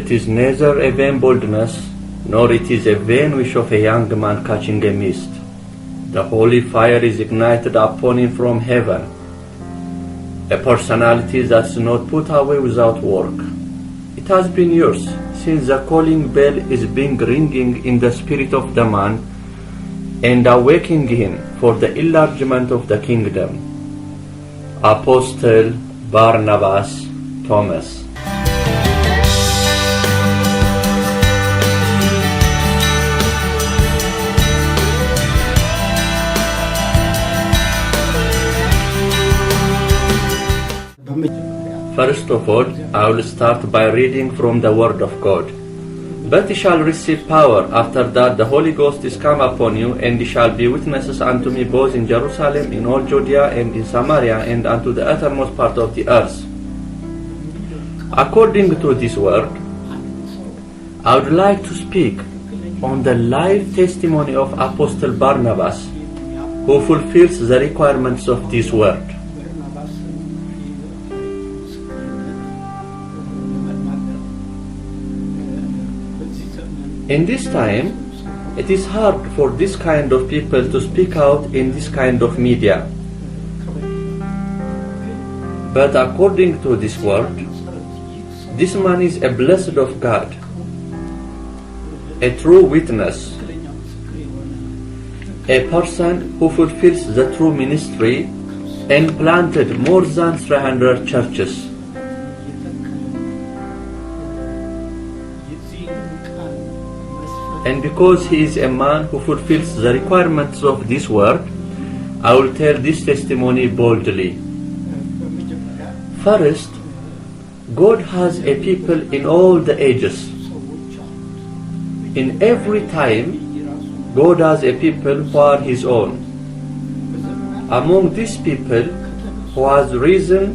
It is neither a vain boldness, nor it is a vain wish of a young man catching a mist. The holy fire is ignited upon him from heaven, a personality that's not put away without work. It has been years since the calling bell is being ringing in the spirit of the man and awakening him for the enlargement of the kingdom. Apostle Barnabas Thomas. First of all, I will start by reading from the Word of God. But ye shall receive power, after that the Holy Ghost is come upon you, and ye shall be witnesses unto me both in Jerusalem, in all Judea, and in Samaria, and unto the uttermost part of the earth. According to this word, I would like to speak on the life testimony of Apostle Barnabas, who fulfills the requirements of this word. In this time, it is hard for this kind of people to speak out in this kind of media. But according to this word, this man is a blessed of God, a true witness, a person who fulfills the true ministry and planted more than 300 churches. And because he is a man who fulfills the requirements of this word, I will tell this testimony boldly. First, God has a people in all the ages. In every time, God has a people who are His own. Among these people who has risen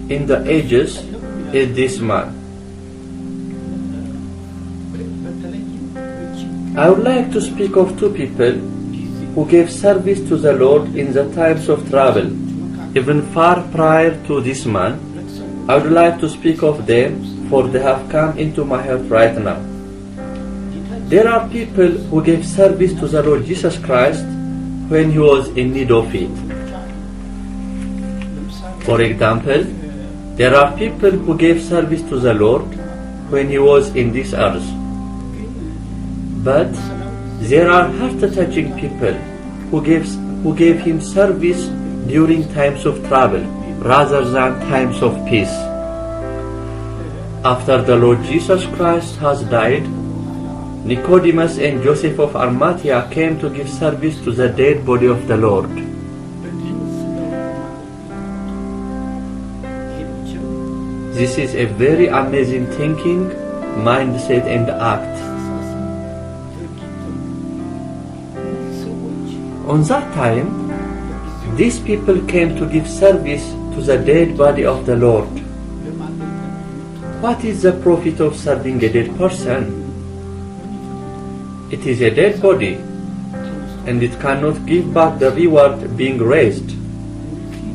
in the ages is this man. I would like to speak of two people who gave service to the Lord in the times of travel, even far prior to this man. I would like to speak of them, for they have come into my heart right now. There are people who gave service to the Lord Jesus Christ when He was in need of it. For example, there are people who gave service to the Lord when He was in this earth. But there are heart-touching people who gave Him service during times of trouble rather than times of peace. After the Lord Jesus Christ has died, Nicodemus and Joseph of Arimathea came to give service to the dead body of the Lord. This is a very amazing thinking, mindset and act. On that time, these people came to give service to the dead body of the Lord. What is the profit of serving a dead person? It is a dead body, and it cannot give back the reward being raised.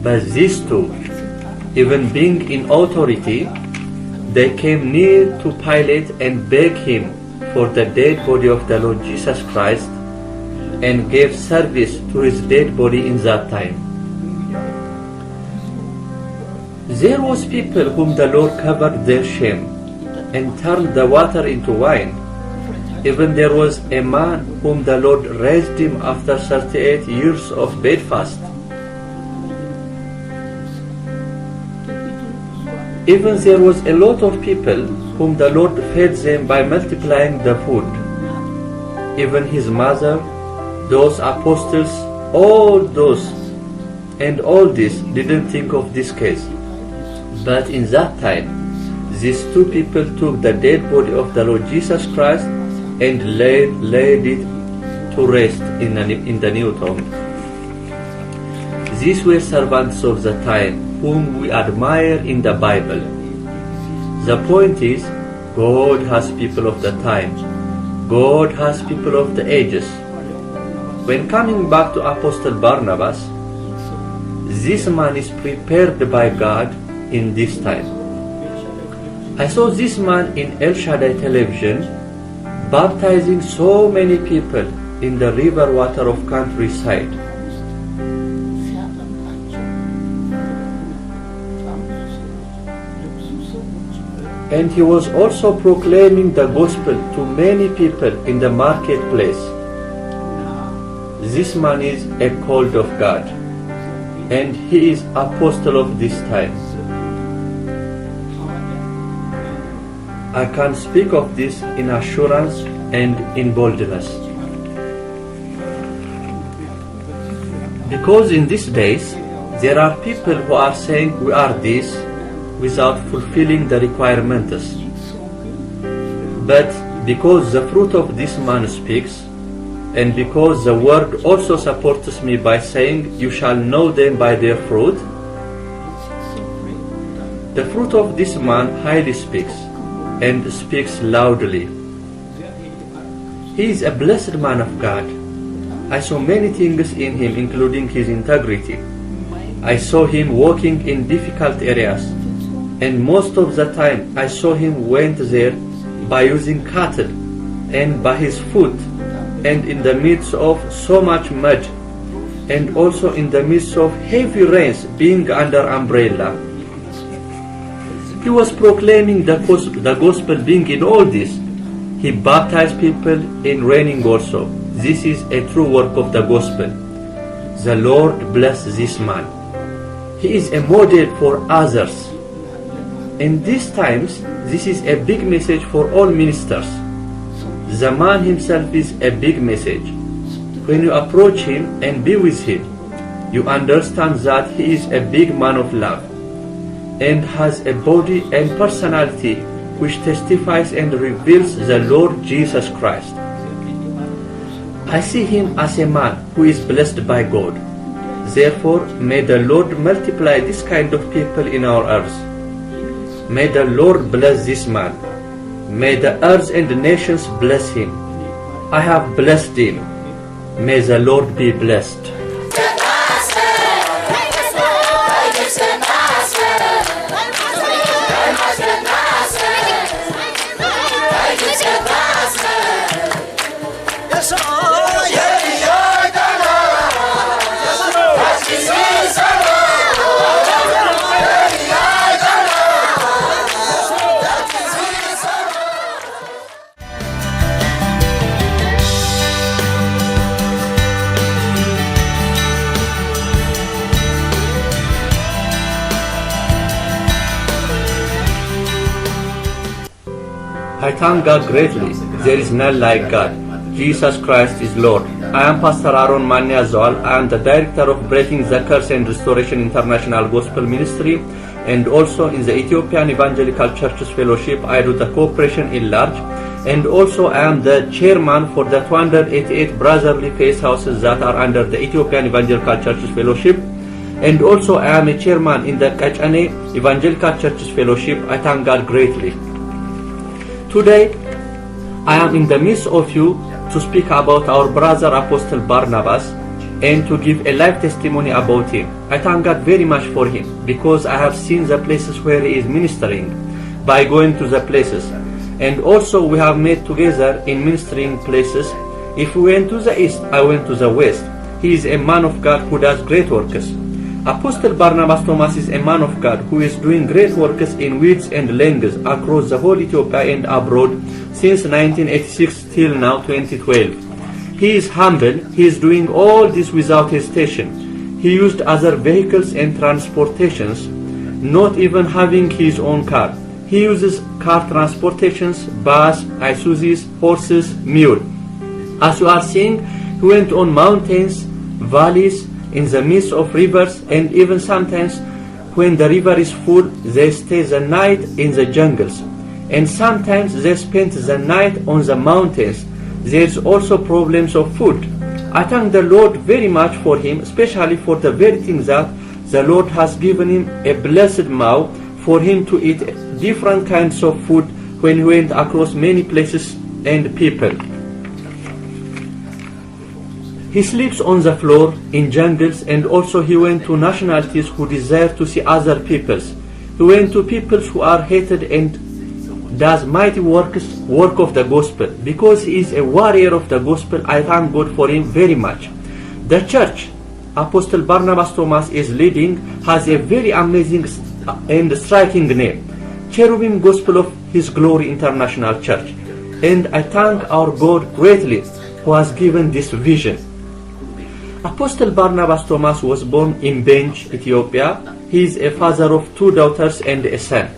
But these two, even being in authority, they came near to Pilate and begged him for the dead body of the Lord Jesus Christ, and gave service to his dead body in that time. There was people whom the Lord covered their shame and turned the water into wine. Even there was a man whom the Lord raised him after 38 years of bedfast. Even there was a lot of people whom the Lord fed them by multiplying the food. Even his mother, those apostles, all those and all this didn't think of this case. But in that time, these two people took the dead body of the Lord Jesus Christ and laid it to rest in the new tomb. These were servants of the time, whom we admire in the Bible. The point is, God has people of the time. God has people of the ages. When coming back to Apostle Barnabas, this man is prepared by God in this time. I saw this man in El Shaddai television baptizing so many people in the river water of countryside. And he was also proclaiming the gospel to many people in the marketplace. This man is a called of God, and he is apostle of this time. I can speak of this in assurance and in boldness. Because in these days, there are people who are saying we are this without fulfilling the requirements. But because the fruit of this man speaks, and because the word also supports me by saying you shall know them by their fruit, the fruit of this man highly speaks, and speaks loudly. He is a blessed man of God. I saw many things in him, including his integrity. I saw him walking in difficult areas, and most of the time I saw him went there by using cattle and by his foot, and in the midst of so much mud, and also in the midst of heavy rains, being under umbrella. He was proclaiming the gospel being in all this. He baptized people in raining also. This is a true work of the gospel. The Lord bless this man. He is a model for others. In these times, this is a big message for all ministers. The man himself is a big message. When you approach him and be with him, you understand that he is a big man of love and has a body and personality which testifies and reveals the Lord Jesus Christ. I see him as a man who is blessed by God. Therefore, may the Lord multiply this kind of people in our earth. May the Lord bless this man. May the earth and the nations bless him. I have blessed him. May the Lord be blessed. I thank God greatly. There is none like God. Jesus Christ is Lord. I am Pastor Aaron Maniazol. I am the director of Breaking the Curse and Restoration International Gospel Ministry, and also in the Ethiopian Evangelical Churches Fellowship. I do the cooperation in large, and also I am the chairman for the 288 brotherly faith houses that are under the Ethiopian Evangelical Churches Fellowship, and also I am a chairman in the Kachane Evangelical Churches Fellowship. I thank God greatly. Today, I am in the midst of you to speak about our brother Apostle Barnabas and to give a live testimony about him. I thank God very much for him because I have seen the places where he is ministering by going to the places. And also we have met together in ministering places. If we went to the east, I went to the west. He is a man of God who does great works. Apostle Barnabas Thomas is a man of God who is doing great works in weeds and languages across the whole Ethiopia and abroad since 1986 till now 2012. He is humble. He is doing all this without hesitation. He used other vehicles and transportations, not even having his own car. He uses car transportations, bus, Isuzus, horses, mule. As you are seeing, he went on mountains, valleys, in the midst of rivers, and even sometimes when the river is full, they stay the night in the jungles. And sometimes they spend the night on the mountains. There's also problems of food. I thank the Lord very much for him, especially for the very thing that the Lord has given him a blessed mouth for him to eat different kinds of food when he went across many places and people. He sleeps on the floor in jungles, and also he went to nationalities who desire to see other peoples. He went to peoples who are hated and does mighty work of the gospel. Because he is a warrior of the gospel, I thank God for him very much. The church Apostle Barnabas Thomas is leading has a very amazing and striking name, Cherubim Gospel of His Glory International Church. And I thank our God greatly who has given this vision. Apostle Barnabas Thomas was born in Benj, Ethiopia. He is a father of 2 daughters and a son.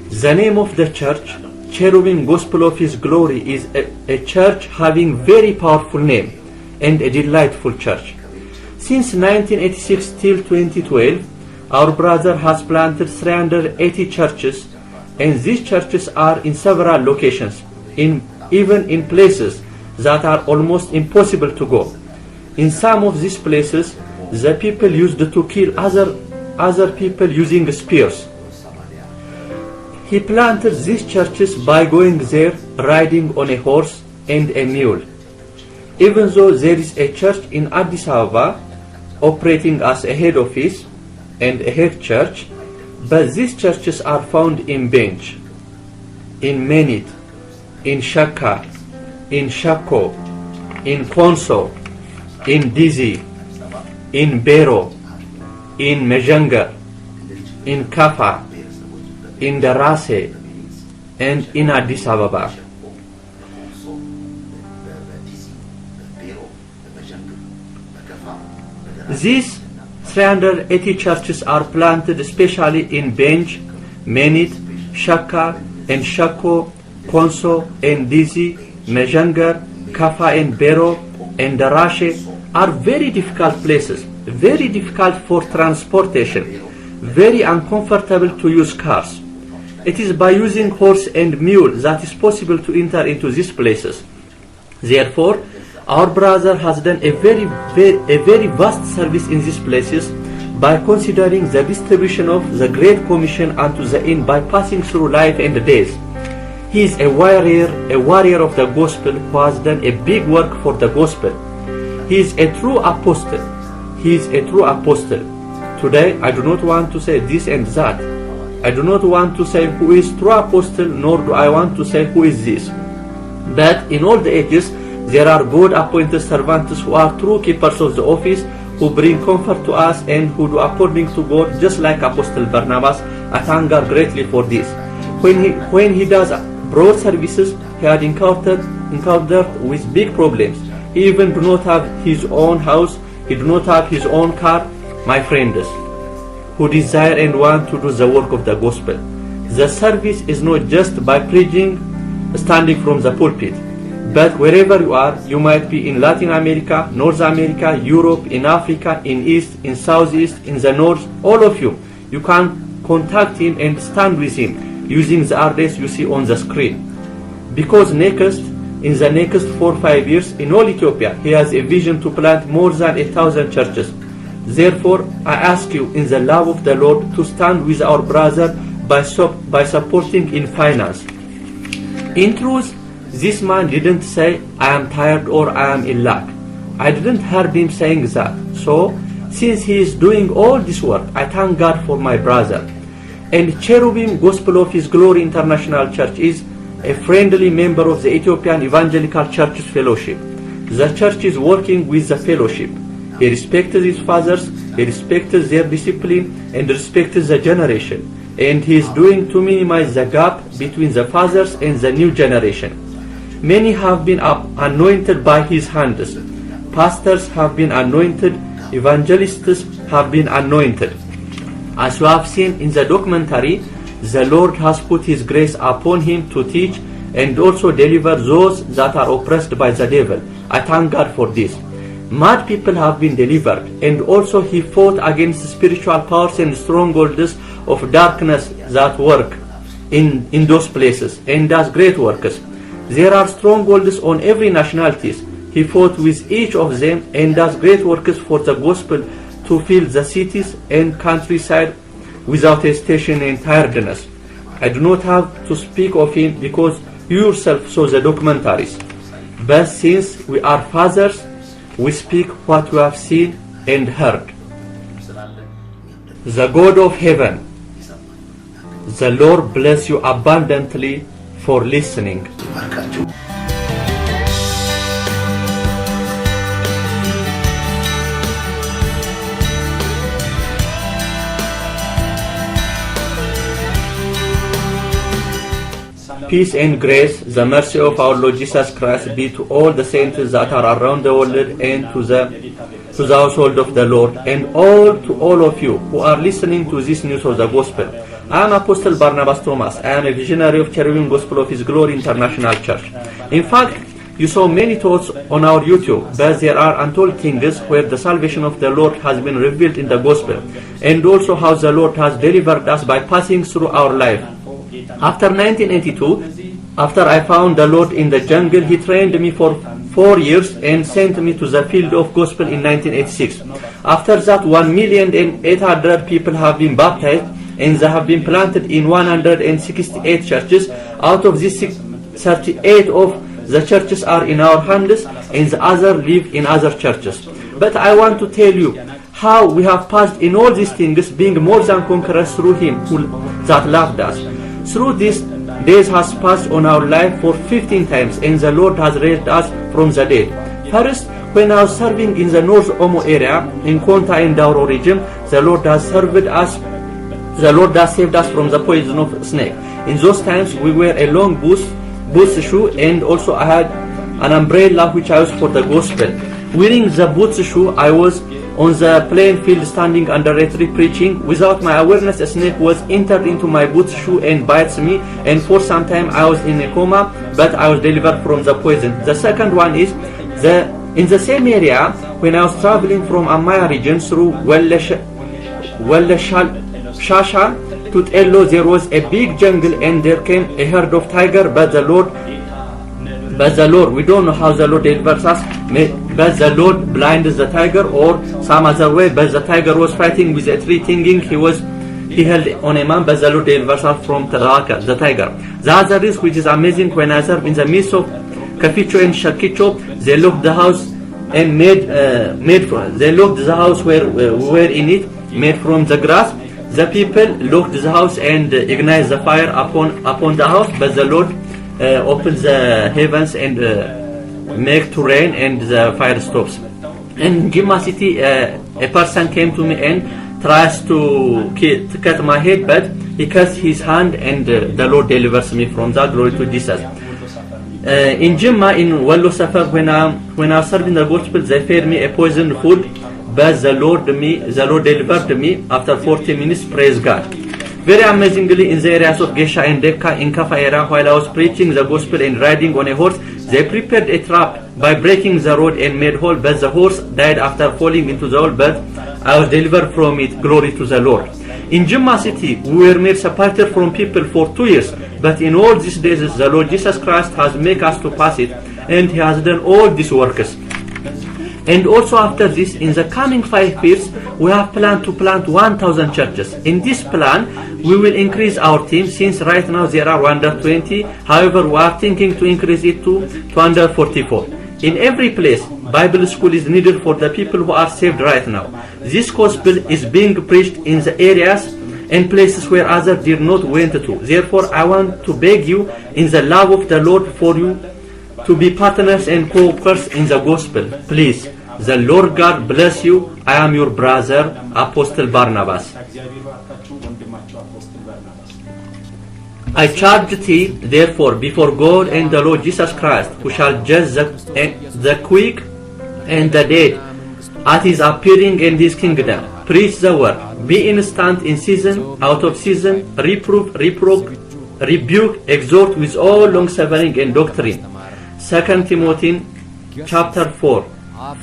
The name of the church, Cherubim Gospel of His Glory, is a church having very powerful name and a delightful church. Since 1986 till 2012, our brother has planted 380 churches, and these churches are in several locations, even in places that are almost impossible to go. In some of these places, the people used to kill other people using spears. He planted these churches by going there riding on a horse and a mule. Even though there is a church in Addis Ababa operating as a head office and a head church, but these churches are found in Benj, in Menit, in Shaka, in Shako, in Konso, in Dizi, in Bero, in Mejangar, in Kafa, in Darase, and in Addis Ababa. These 380 churches are planted especially in Benj, Menit, Shaka, and Shako, Konso, and Dizi, Mejangar, Kafa, and Bero, and Darashe are very difficult places, very difficult for transportation, very uncomfortable to use cars. It is by using horse and mule that is possible to enter into these places. Therefore, our brother has done a very vast service in these places by considering the distribution of the Great Commission unto the end by passing through life and death. He is a warrior of the gospel who has done a big work for the gospel. He is a true apostle. He is a true apostle. Today, I do not want to say this and that. I do not want to say who is true apostle, nor do I want to say who is this. But in all the ages, there are God-appointed servants who are true keepers of the office, who bring comfort to us and who do according to God, just like Apostle Barnabas. I thank God greatly for this. When he does broad services, he had encountered with big problems. He even do not have his own house, he do not have his own car. My friends, who desire and want to do the work of the gospel, the service is not just by preaching, standing from the pulpit, but wherever you are, you might be in Latin America, North America, Europe, in Africa, in East, in Southeast, in the North, all of you, you can contact him and stand with him using the address you see on the screen. Because in the next 4 or 5 years, in all Ethiopia, he has a vision to plant more than 1,000 churches. Therefore, I ask you in the love of the Lord to stand with our brother by supporting in finance. In truth, this man didn't say, I am tired or I am in lack. I didn't hear him saying that. So, since he is doing all this work, I thank God for my brother. And Cherubim Gospel of His Glory International Church is a friendly member of the Ethiopian Evangelical Churches Fellowship. The church is working with the fellowship. He respects his fathers, he respects their discipline, and respects the generation. And he is doing to minimize the gap between the fathers and the new generation. Many have been anointed by his hands. Pastors have been anointed, evangelists have been anointed. As you have seen in the documentary, the Lord has put his grace upon him to teach and also deliver those that are oppressed by the devil. I thank God for this. Mad people have been delivered, and also he fought against spiritual powers and strongholds of darkness that work in those places and does great works. There are strongholds on every nationalities. He fought with each of them and does great works for the gospel to fill the cities and countryside without hesitation and tiredness. I do not have to speak of him because you yourself saw the documentaries. But since we are fathers, we speak what we have seen and heard. The God of heaven, The Lord bless you abundantly for listening. Peace and grace, the mercy of our Lord Jesus Christ be to all the saints that are around the world and to the household of the Lord, and to all of you who are listening to this news of the gospel. I am Apostle Barnabas Thomas. I am a visionary of Cherubim Gospel of His Glory International Church. In fact, you saw many thoughts on our YouTube, but there are untold things where the salvation of the Lord has been revealed in the gospel, and also how the Lord has delivered us by passing through our life. After 1982, after I found the Lord in the jungle, He trained me for 4 years and sent me to the field of gospel in 1986. After that, 1,800,000 people have been baptized, and they have been planted in 168 churches. Out of these, 38 of the churches are in our hands, and the other live in other churches. But I want to tell you how we have passed in all these things, being more than conquerors through Him that loved us. Through these days has passed on our life for 15 times, and the Lord has raised us from the dead. First, when I was serving in the North Omo area, in Konta and Dauro region, the Lord has saved us from the poison of snake. In those times, we wear a long boots shoe, and also I had an umbrella which I used for the gospel. Wearing the boots shoe, I was on the plain field standing under a tree preaching. Without my awareness, a snake was entered into my boots shoe and bites me, and for some time I was in a coma, but I was delivered from the poison. The second one is in the same area, when I was traveling from Amaya region through Shasha to Tello, there was a big jungle, and there came a herd of tiger, but the Lord, we don't know how the Lord delivers us, but the Lord blinded the tiger or some other way, but the tiger was fighting with a tree thinking he held on a man, but the Lord delivers us from the tiger. The other is, which is amazing, when I served in the midst of Kaficho and Shakicho, they locked the house and they locked the house where we were in it, made from the grass. The people locked the house and ignited the fire upon the house, but the Lord opens the heavens and make to rain, and the fire stops. In Gima city, a person came to me and tries to cut my head, but he cuts his hand, and the Lord delivers me from that. Glory to Jesus. In Jimma, in Wallo Safar, when I was serving the gospel, they fed me a poisoned food, but the Lord delivered me after 40 minutes. Praise God. Very amazingly, in the areas of Gesha and Dekka in Kafa area, while I was preaching the gospel and riding on a horse, they prepared a trap by breaking the road and made hole, but the horse died after falling into the hole, but I was delivered from it. Glory to the Lord. In Jimma city, we were made separated from people for 2 years, but in all these days, the Lord Jesus Christ has made us to pass it, and He has done all these works. And also after this, in the coming 5 years, we have planned to plant 1,000 churches. In this plan, we will increase our team, since right now there are 120. However, we are thinking to increase it to 244. In every place, Bible school is needed for the people who are saved right now. This gospel is being preached in the areas and places where others did not went to. Therefore, I want to beg you in the love of the Lord for you to be partners and co-workers in the gospel. Please, the Lord God bless you. I am your brother, Apostle Barnabas. I charge thee, therefore, before God and the Lord Jesus Christ, who shall judge the quick and the dead at His appearing in His kingdom. Preach the word. Be instant in season, out of season. Reprove, rebuke, exhort with all long suffering and doctrine. 2 Timothy chapter 4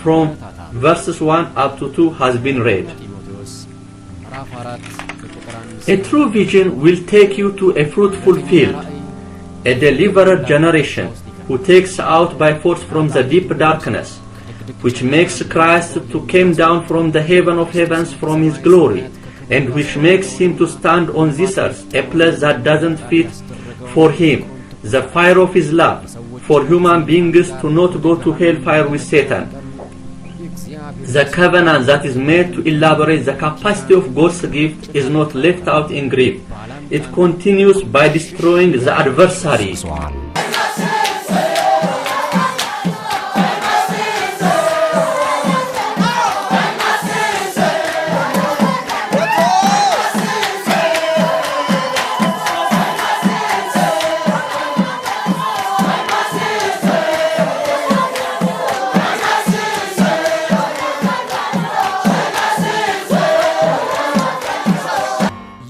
from verses 1 up to 2 has been read. A true vision will take you to a fruitful field, a deliverer generation who takes out by force from the deep darkness, which makes Christ to come down from the heaven of heavens from His glory, and which makes Him to stand on this earth, a place that doesn't fit for Him, the fire of His love, for human beings to not go to hellfire with Satan. The covenant that is made to elaborate the capacity of God's gift is not left out in grief. it continues by destroying the adversary.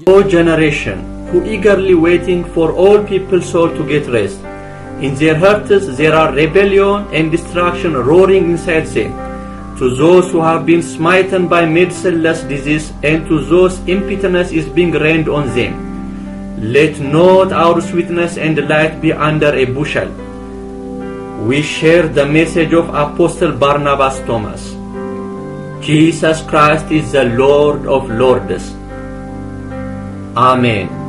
O generation, who eagerly waiting for all people's soul to get rest. In their hearts there are rebellion and destruction roaring inside them. To those who have been smitten by medicine-less disease, and to those impotence is being rained on them. Let not our sweetness and light be under a bushel. We share the message of Apostle Barnabas Thomas. Jesus Christ is the Lord of Lords. Amen.